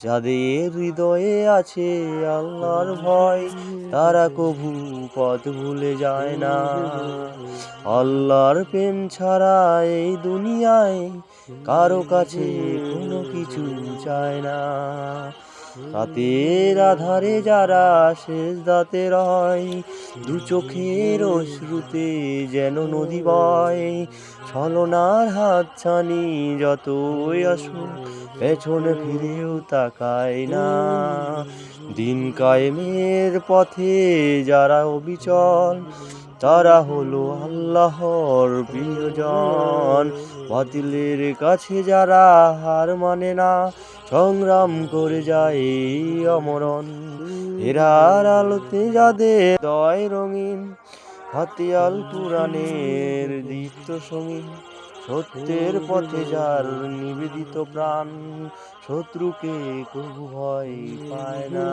যাদের হৃদয়ে আছে আল্লাহর ভয়, তারা কভু পথ ভুলে যায় না। আল্লাহর প্রেম ছাড়া এই দুনিয়ায় কারো কাছে কোনো কিছু চায় না। রাতের আধারে যারা সেজদাতে রয়, দু চোখের অশ্রুতে যেন নদী বয়। ছলনার হাতছানি যতই আসুক, পেছনে ফিরেও তাকায় না। দিন কায়েমের পথে যারা অবিচল, তারা হলো আল্লাহর প্রিয়জন। বাতিলের কাছে যারা হার মানে না, সংগ্রাম করে যায় এই অমরণ। হেরার আলোতে যাদের হৃদয় রঙিন, হাতে আল কুরআনের দীপ্ত সঙ্গী। সত্যের পথে যার নিবেদিত প্রাণ, শত্রুকে কবু ভয় পায় না।